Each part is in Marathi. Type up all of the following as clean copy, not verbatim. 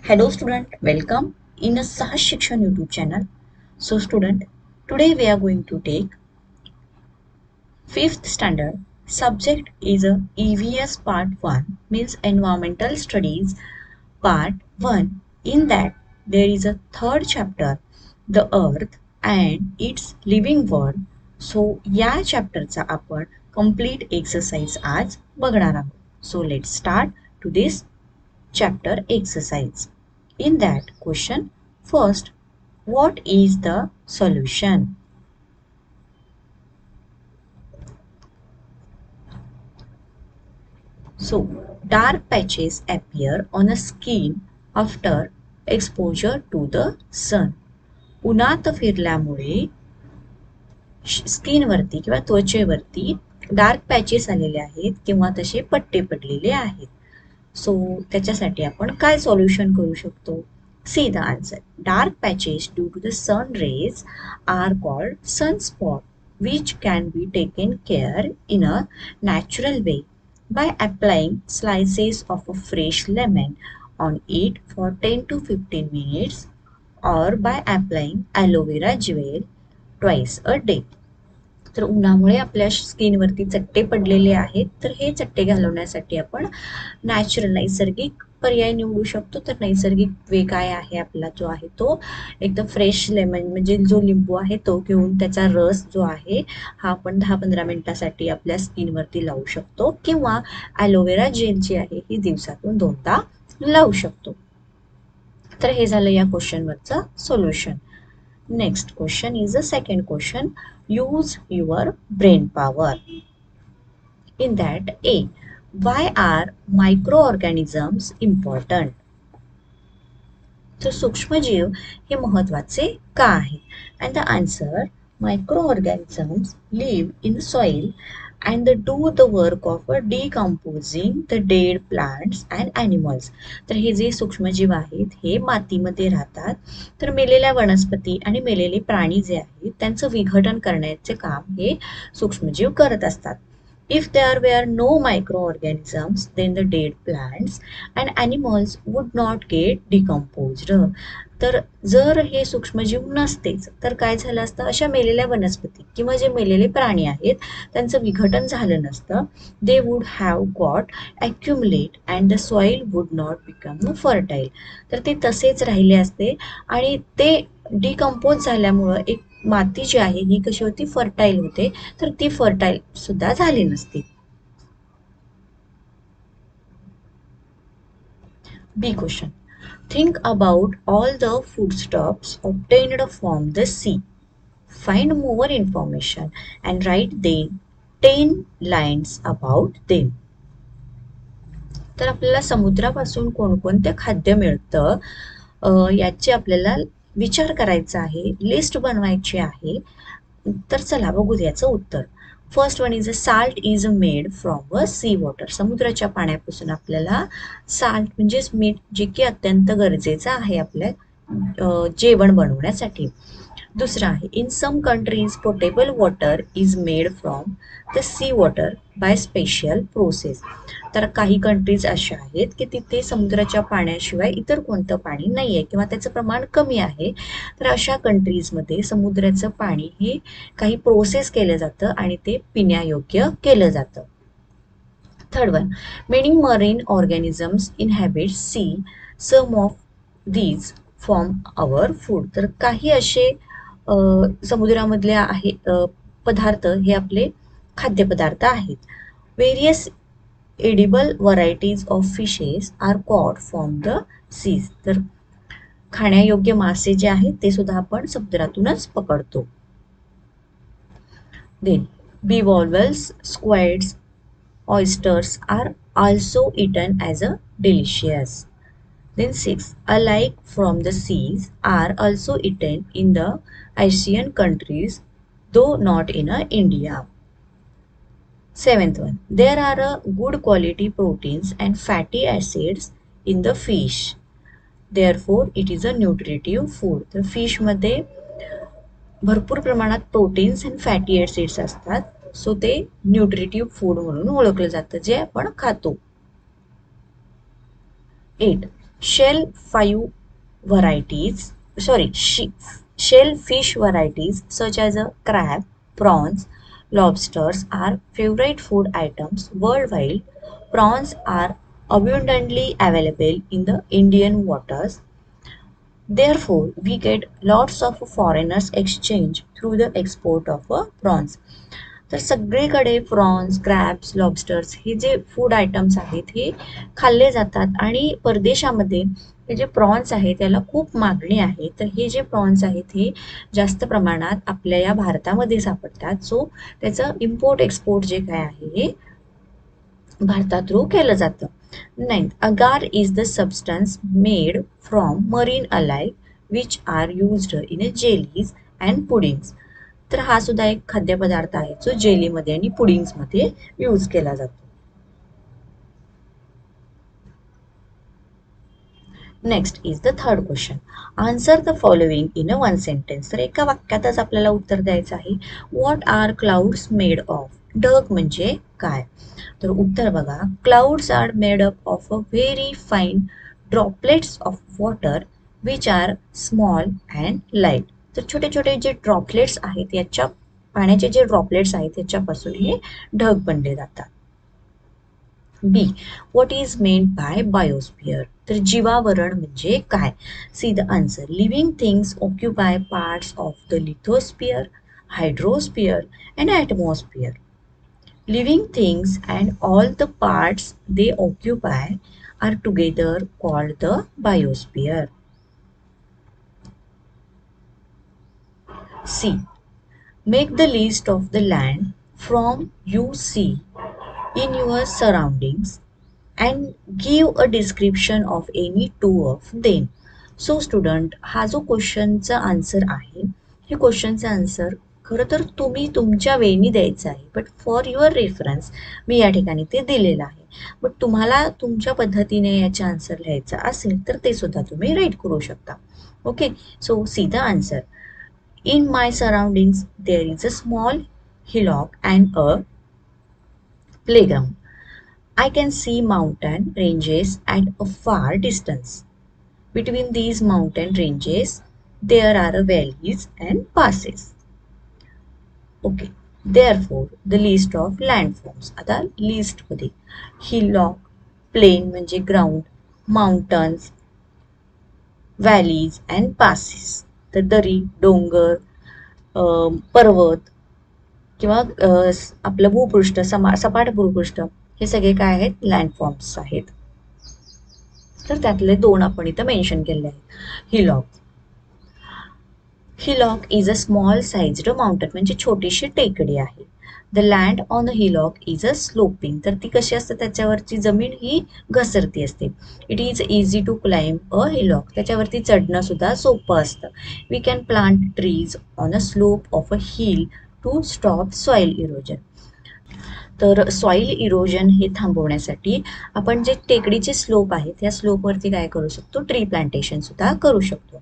Hello student, welcome in a Sahaj Shikshan YouTube channel. So student, today we are going to take 5th standard. Subject is a EVS part 1 means environmental studies part 1. In that there is a third chapter, the earth and its living world. So या चॅप्टरचा आपण complete exercise आज बघणार आहोत. So let's start to this chapter exercise. In that question, first, what is the solution? So, dark patches appear on a skin after exposure to the sun. उन्हात फिरल्यामुळे स्किनवरती किंवा त्वचेवरती डार्क पॅचेस आलेले आहेत किंवा तसे पट्टे पडलेले आहेत. सो त्याच्यासाठी आपण काय सॉल्युशन करू शकतो? See the answer. Dark patches due to the sun rays are called sunspot which can be taken care in a natural way by applying slices of a fresh lemon on it for 10 to 15 minutes or by applying aloe vera gel twice a day. तर उन्हामुळे आपल्या स्किनवरती चट्टे पडलेले आहेत, तर हे चट्टे घालवण्यासाठी आपण नैसर्गिक पर्याय निवडू शकतो. तर नैसर्गिक वे काय आहे आपला जो आहे तो एकदम फ्रेश लेमन म्हणजे जो लिंबू आहे तो घेऊन त्याचा रस जो आहे हा आपण 10-15 मिनिटासाठी आपल्या स्किनवरती लावू शकतो किंवा ॲलोवेरा जेल जी आहे ही दिवसातून 2दा लावू शकतो. तर हे झालं या क्वेश्चनवरचं solution. Next question is the second question. Use your brain power. In that, A. Why are microorganisms important? So, सूक्ष्मजीव हे महत्वाचे का आहेत? And the answer, microorganisms live in soil and they do the work of decomposing the dead plants and animals. तर हे जे सूक्ष्मजीव आहेत हे मातीमध्ये राहतात. तर मेलेल्या वनस्पती आणि मेलेले प्राणी जे आहेत त्यांचं विघटन करण्याचे काम हे सूक्ष्मजीव करत असतात. If there were no microorganisms, then the dead plants and animals would not get decomposed. तर जर हे सूक्ष्मजीव नसतेच तर काय झालं असतं, अशा मेलेल्या वनस्पती किंवा जे मेलेले प्राणी आहेत त्यांचं विघटन झालं नसतं. They would have got accumulate and the soil would not become fertile. तर ते तसेच राहिले असते आणि ते डिकम्पोज झाल्यामुळं एक माती जी आहे ही कशी होती, फर्टाईल होते. तर ती फर्टाईल सुद्धा झाली नसती. बी question. Think about all the foodstuffs obtained from the sea. Find more information and write then 10 lines about them. तर आपल्याला समुद्रापासून कोणकोणते खाद्य मिळतं याची आपल्याला विचार करायचा आहे, लिस्ट बनवायची आहे. तर चला बघू याचं उत्तर. First one is a salt is made from a C water. समुद्राच्या पाण्यापासून आपल्याला साल्ट म्हणजेच मीठ जे की अत्यंत गरजेचं आहे आपल्या जेवण बनवण्यासाठी. दुसरा आहे in some countries potable water is made from the sea water by special process. तर काही कंट्रीज अशा आहेत की तिथे समुद्राच्या पाण्याशिवाय इतर कोणतं पाणी नाही आहे किंवा त्याचं प्रमाण कमी आहे. तर अशा कंट्रीजमध्ये समुद्राचं पाणी हे काही प्रोसेस केलं जातं आणि ते पिण्यायोग्य केलं जातं. Third one, many marine organisms inhabit sea. Some of these form our food. तर काही असे समुद्रामधले आहे पदार्थ हे आपले खाद्यपदार्थ आहेत. Various edible varieties of fishes are caught from the seas. तर खाण्यायोग्य मासे जे आहेत ते सुद्धा आपण समुद्रातूनच पकडतो. Then bivalves, squids, oysters are also eaten as a delicious. Then 6. Alike from the seas are also eaten in the Asian countries, though not in India. Seventh one. There are good quality proteins and fatty acids in the fish. Therefore, it is a nutritive food. तर फिश मध्ये भरपूर प्रमाणात प्रोटीन्स आणि फॅटी ॲसिड्स असतात. सो ते न्यूट्रिटिव्ह फूड म्हणून ओळखलं जातं जे आपण खातो. 8. Shell varieties, sorry, shellfish varieties such as a crab, prawns, lobsters are favorite food items worldwide. Prawns are abundantly available in the Indian waters. Therefore, we get lots of foreigners exchange through the export of prawns. तर सगळीकडे प्रॉन्स, क्रॅब्स, लॉबस्टर्स हे जे फूड आयटम्स आहेत हे खाल्ले जातात आणि परदेशामध्ये हे जे प्रॉन्स आहे त्याला खूप मागणी आहे. तर हे जे प्रॉन्स आहेत हे जास्त प्रमाणात आपल्या या भारतामध्ये सापडतात. सो त्याचं इम्पोर्ट एक्सपोर्ट जे काय आहे हे भारतात थ्रू केलं जातं. Ninth, agar is the substance made from marine ally which are used in jellies and puddings. तर हा सुद्धा एक खाद्यपदार्थ आहे जो जेलीमध्ये आणि पुडिंग्समध्ये यूज केला जातो. Next is the third question. Answer the following in a one sentence. तर एका वाक्यातच आपल्याला उत्तर द्यायचं आहे. What are clouds made of. ढग म्हणजे काय. तर उत्तर बघा. Clouds are made up of a very fine droplets of water which are small and light. तर छोटे छोटे जे ड्रॉपलेट्स आहेत याच्या पाण्याचे जे ड्रॉपलेट्स आहेत त्याच्यापासून हे ढग बनले जातात. B. What is meant by biosphere. तर जीवावरण म्हणजे काय. See the answer. Living things occupy parts of the lithosphere, hydrosphere and atmosphere. Living things and all the parts they occupy are together called the biosphere. C. Make the list of the land from you see in your surroundings and give a description of any two of them. So student, हा जो क्वेश्चनचा आन्सर आहे हे क्वेश्चनचा आन्सर खरं तर तुम्ही तुमच्या वेळी द्यायचं आहे. बट फॉर युअर रेफरन्स मी या ठिकाणी ते दिलेलं आहे. बट तुम्हाला तुमच्या पद्धतीने याचे आन्सर लिहायचा असेल तर ते सुद्धा तुम्ही राईट करू शकता. Okay. So see the answer. In my surroundings there is a small hillock and a playground. I can see mountain ranges at a far distance. Between these mountain ranges, there are valleys and passes. Okay. Therefore, the list of landforms. आता लिस्ट मध्ये hillock, plain म्हणजे ground, mountains, valleys and passes. तर दरी, डोंगर, पर्वत किंवा आपलं भूपृष्ठ, सपाट भूपृष्ठ हे सगळे काय आहेत. लँडफॉर्म्स आहेत. तर त्यातले दोन आपण इथं मेन्शन केले आहेत. hillock is a small sized mountain म्हणजे छोटीशी टेकडी आहे. The land on a hillock is a sloping. तर ती कशी असते त्याच्यावरची जमीन ही घसरती असते. It is easy to climb a hillock. त्याच्यावरती चढणं सुद्धा सोपं असतं. We can plant trees on a slope of a hill to stop soil erosion. तर सॉइल इरोजन हे थांबवण्यासाठी आपण जे टेकडीचे स्लोप आहेत त्या स्लोपवरती काय करू शकतो. ट्री प्लांटेशन सुद्धा करू शकतो.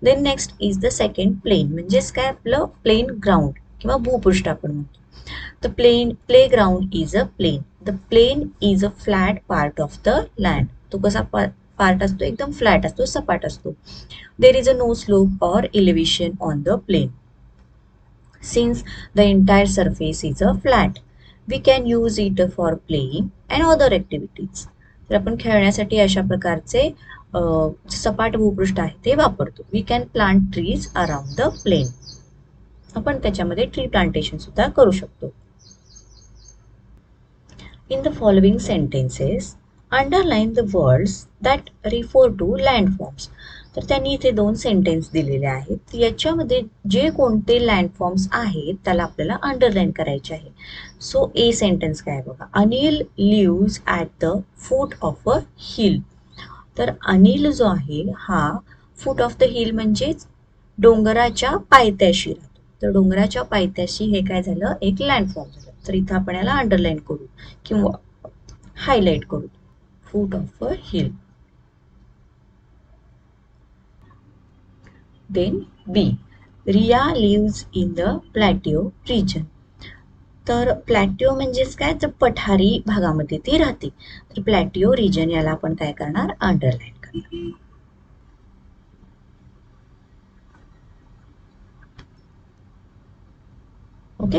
Then next is the second plain. म्हणजेच काय आपलं प्लेन ग्राउंड किंवा भूपृष्ठ आपण म्हणतो. The playground is a plain. The plain is a flat part of the land. तो कसा पार्ट असतो. एकदम फ्लॅट असतो, सपाट असतो. There is a no slope or elevation on the plain. Since the entire surface is a flat we can use it for playing and other activities. तर आपण खेळण्यासाठी अशा प्रकारचे सपाट भूपृष्ठ आहे ते वापरतो. We can plant trees around the plain. आपण त्याच्यामध्ये ट्री प्लांटेशन सुद्धा करू शकतो. In the following sentences underline the words that refer to landforms. तर त्यांनी इथे दोन सेंटेन्स दिलेले आहेत. याच्यामध्ये जे कोणते लँडफॉर्म्स आहेत त्याला आपल्याला अंडरलाईन करायचे आहे. सो ए सेंटेन्स काय बघा. Anil lives at the foot of a hill. तर अनिल जो आहे हा फूट ऑफ द हिल म्हणजेच डोंगराच्या पायथ्याशी राहतो. तर डोंगराच्या पायथ्याशी हे काय झालं. एक लँडफॉर्म झालं. तर इथं आपण याला अंडरलाईन करू किंवा हायलाइट करू. Foot of a hill. Then B. Riya lives in the plateau region. तर प्लॅटिओ म्हणजेच काय. तर पठारी भागामध्ये ती राहते. तर प्लॅटिओ रिजन याला आपण काय करणार अंडरलाईन करणार. Okay,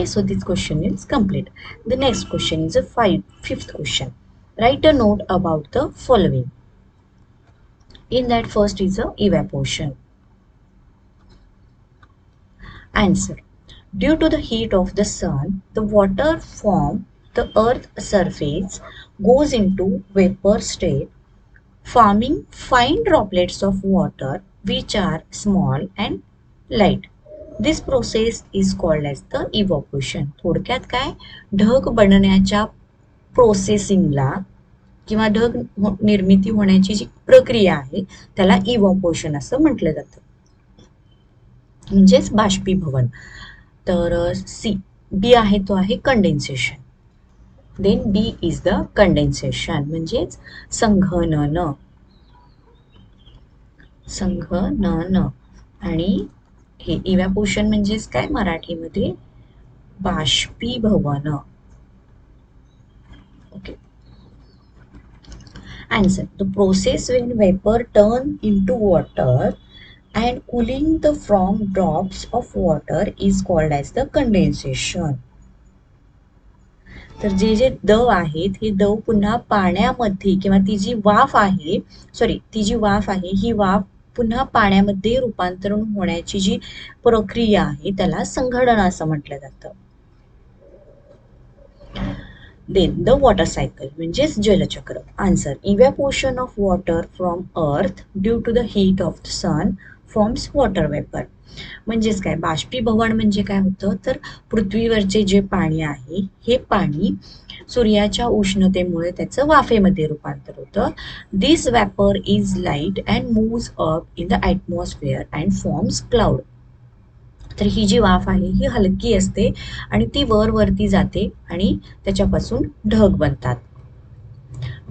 so this question is complete. The next question is a fifth question. Write a note about the following. In that, first is a evaporation. Answer. Due to the heat of the sun, the water from the earth surface goes into vapor state, forming fine droplets of water which are small and light. This process is called as the evaporation. थोडक्यात काय, ढग बनण्याच्या प्रोसेसिंगला किंवा ढग निर्मिती होण्याची जी प्रक्रिया आहे त्याला इव्हॅपोरेशन असं म्हटलं जातं, म्हणजेच बाष्पीभवन. तर सी बी आहे तो आहे condensation. Then B is the condensation म्हणजेच संघनन. संघनन. आणि हे इव्हॅपोरेशन म्हणजेच काय मराठीमध्ये बाष्पीभवन. Okay. Answer. The process when vapor turn into water and cooling the from drops of water is called as the condensation. तर जे जे दव आहेत हे दव पुन्हा पाण्यामध्ये किंवा ती जी वाफ आहे, ही वाफ पुन्हा पाण्यामध्ये रूपांतरण होण्याची जी प्रक्रिया आहे त्याला संघटन असं म्हटलं जातं. देन द वॉटर सायकल म्हणजेच जलचक्र. Answer. Evaporation of water from earth due to the heat of the sun forms water vapour. म्हणजेच काय, बाष्पीभवन म्हणजे काय होतं तर पृथ्वीवरचे जे पाणी आहे हे पाणी सूर्याच्या उष्णतेमुळे त्याचं वाफेमध्ये रूपांतर होतं. This vapour is light and moves up in the atmosphere and forms cloud. तर ही जी वाफ आहे ही हलकी असते आणि ती वरती जाते आणि त्याच्यापासून ढग बनतात.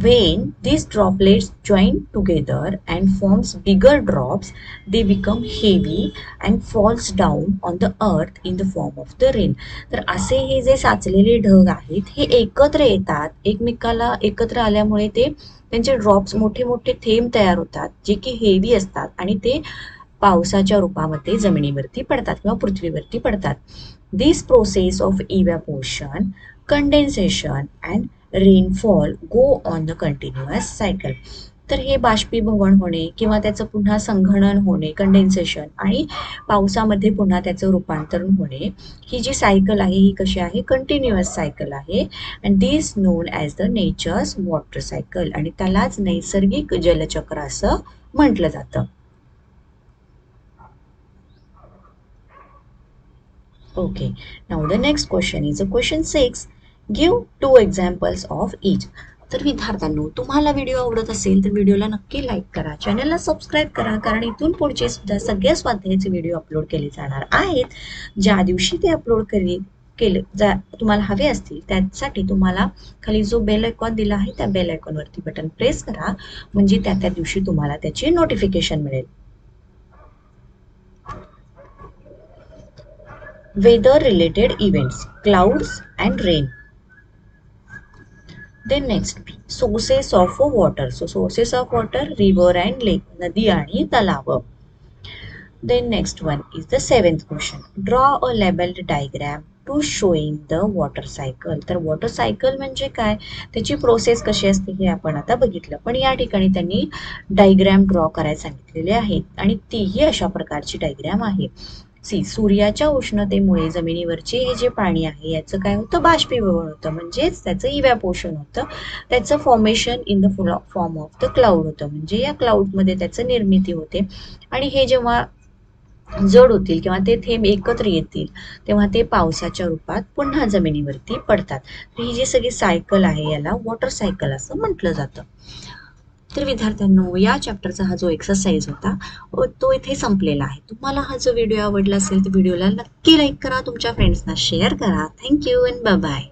When these droplets join together and forms bigger drops, they become heavy and falls down on the earth in the form of the rain. तर असे हे जे साचलेले ढग आहेत हे एकत्र येतात, एकमेकाला एकत्र आल्यामुळे ते त्यांचे ड्रॉप्स मोठे मोठे थेंब तयार होतात जे की हेवी असतात आणि ते पावसाच्या रूपामध्ये जमिनीवरती पडतात किंवा पृथ्वीवरती पडतात. This process of evaporation, condensation and rainfall go on the continuous cycle. तर हे बाष्पीभवन होणे किंवा त्याचं पुन्हा संघनन होणे, कंडेन्सेशन, आणि पावसामध्ये पुन्हा त्याचं रूपांतरण होणे, ही जी सायकल आहे ही कशी आहे, कंटिन्युअस सायकल आहे. And this non as the natures water cycle. आणि त्यालाच नैसर्गिक जलचक्र असं म्हटलं जातं. Okay, now the next question is a question 6. Give 2 examples of each. तर विद्यार्थ्यांनो, तुम्हाला व्हिडिओ आवडत असेल तर व्हिडिओला नक्की लाईक करा, चॅनलला सबस्क्राईब करा, कारण इथून पुढचे सुद्धा सगळ्या स्वाध्यायाचे व्हिडिओ अपलोड केले जाणार आहेत. ज्या दिवशी ते अपलोड केले तुम्हाला हवे असतील त्यासाठी तुम्हाला खाली जो बेल आयकॉन दिला आहे त्या बेल आयकॉनवरती बटन प्रेस करा, म्हणजे त्या दिवशी तुम्हाला त्याची नोटिफिकेशन मिळेल. Weather related events, clouds and rain. Then next, sources of water. So sources of water, river and lake, नदी आणि तलाव. Then next one is the 7th question. Draw a labeled diagram to showing the water cycle. तर वॉटर सायकल म्हणजे काय, त्याची प्रोसेस कशी असते हे आपण आता बघितलं, पण या ठिकाणी त्यांनी डायग्राम ड्रॉ करायला सांगितलेले आहेत आणि तीही अशा प्रकारची डायग्राम आहे. सूर्याच्या उष्णतेमुळे जमिनीवरचे हे जे पाणी आहे याचं काय होतं, बाष्पीभवन होतं, म्हणजेच त्याचं इव्हॅपोरेशन होतं. त्याचं formation in the form of the cloud होतं, म्हणजे या क्लाउडमध्ये त्याचं निर्मिती होते. आणि हे जेव्हा जड होतील किंवा ते थेंब एकत्र येतील तेव्हा ते पावसाच्या रूपात पुन्हा जमिनीवरती पडतात. तर ही जी सगळी सायकल आहे याला वॉटर सायकल असं म्हटलं जातं. तर विद्यार्थ्यांनो, या चॅप्टरचा हा जो एक्सरसाइज होता तो इथे संपलेला आहे. तुम्हाला हा जो व्हिडिओ आवडला असेल तर व्हिडिओला नक्की लाईक करा, तुमच्या फ्रेंड्सना शेअर करा. Thank you and bye bye.